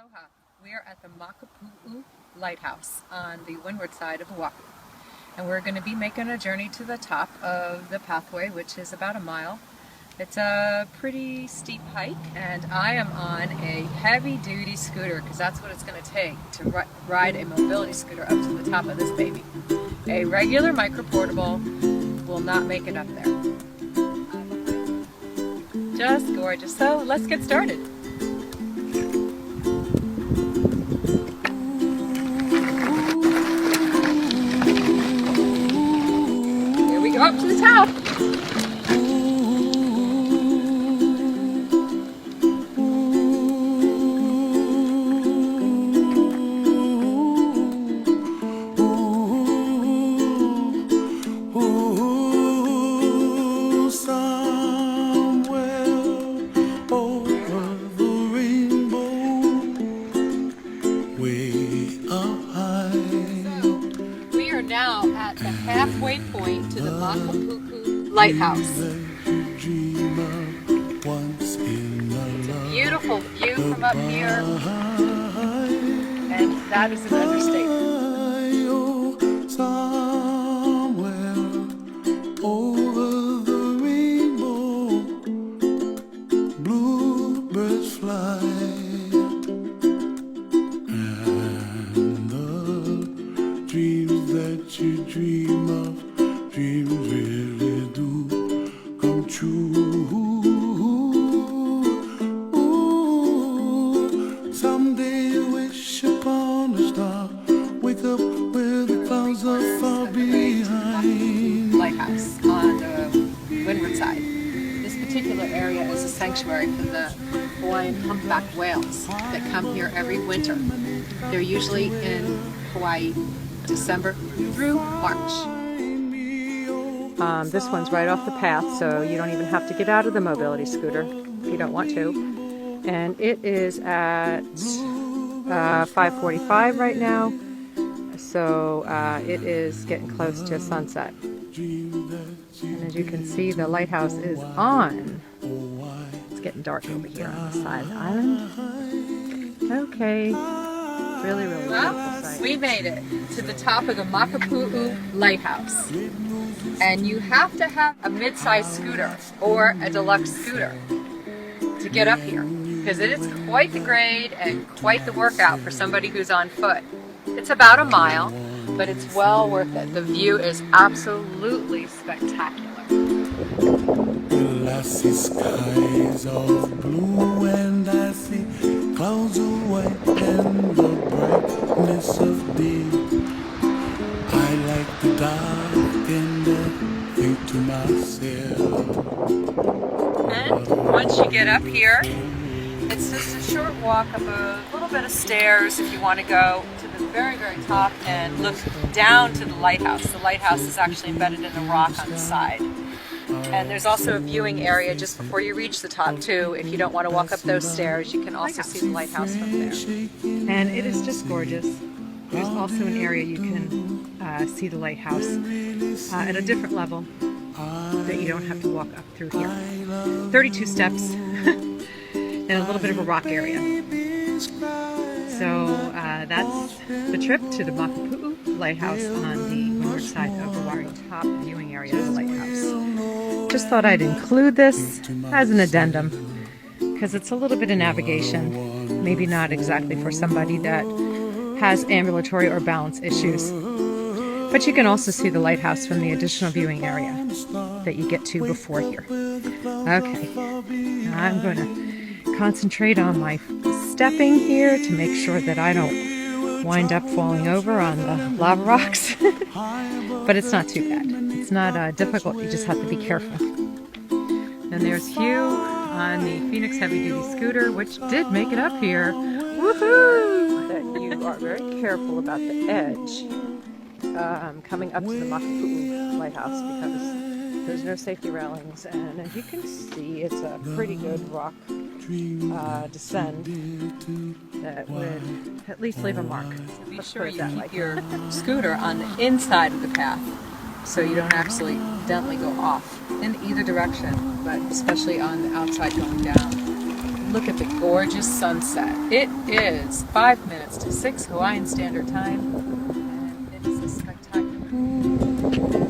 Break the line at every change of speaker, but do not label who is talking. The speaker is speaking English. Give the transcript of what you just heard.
Aloha. We are at the Makapu'u Lighthouse on the windward side of Oahu. And we're going to be making a journey to the top of the pathway, which is about a mile. It's a pretty steep hike, and I am on a heavy-duty scooter because that's what it's going to take to ride a mobility scooter up to the top of this baby. A regular micro-portable will not make it up there. Just gorgeous. So let's get started. Here we go up to the top. Now at the halfway point to the Makapu'u Lighthouse. It's a beautiful view from up here, and that is an understatement.
That you dream of, dreams really do come true. Someday you wish upon a star, wake up where the clouds are far behind.
Lighthouse on the windward side. This particular area is a sanctuary for the Hawaiian humpback whales that come here every winter. They're usually in Hawaii December through March. This one's right off the path, so you don't even have to get out of the mobility scooter if you don't want to. And it is at 5:45 right now, so it is getting close to sunset. And as you can see, the lighthouse is on. It's getting dark over here on the side of the island. Okay. Really, really beautiful sight. We made it to the top of the Makapu'u Lighthouse. And you have to have a mid-sized scooter or a deluxe scooter to get up here, because it is quite the grade and quite the workout for somebody who's on foot. It's about a mile, but it's well worth it. The view is absolutely spectacular.
Well, I see skies of blue and I see clouds of white and the brightness of day. I like the dark and I think to myself.
And once you get up here, it's just a short walk up a little bit of stairs if you want to go to the very, very top and look down to the lighthouse. The lighthouse is actually embedded in the rock on the side. And there's also a viewing area just before you reach the top too. If you don't want to walk up those stairs, you can also see the lighthouse from there. And it is just gorgeous. There's also an area you can see the lighthouse at a different level that you don't have to walk up through here. 32 steps and a little bit of a rock area. So that's the trip to the Makapu'u Lighthouse on the north side of Hawaii, top viewing area of the lighthouse. Just thought I'd include this as an addendum because it's a little bit of navigation, maybe not exactly for somebody that has ambulatory or balance issues, but you can also see the lighthouse from the additional viewing area that you get to before here. Okay, I'm going to concentrate on my stepping here to make sure that I don't wind up falling over on the lava rocks, but it's not too bad. It's not difficult, you just have to be careful. And there's Hugh on the Phoenix Heavy Duty Scooter, which did make it up here. Woohoo! That you are very careful about the edge coming up to the Makapu'u Lighthouse because there's no safety railings, and as you can see, it's a pretty good rock descend that would at least leave a mark. Be sure you keep your scooter on the inside of the path so you don't accidentally go off in either direction, but especially on the outside going down. Look at the gorgeous sunset. It is 5 minutes to 6 Hawaiian Standard Time, and it is a spectacular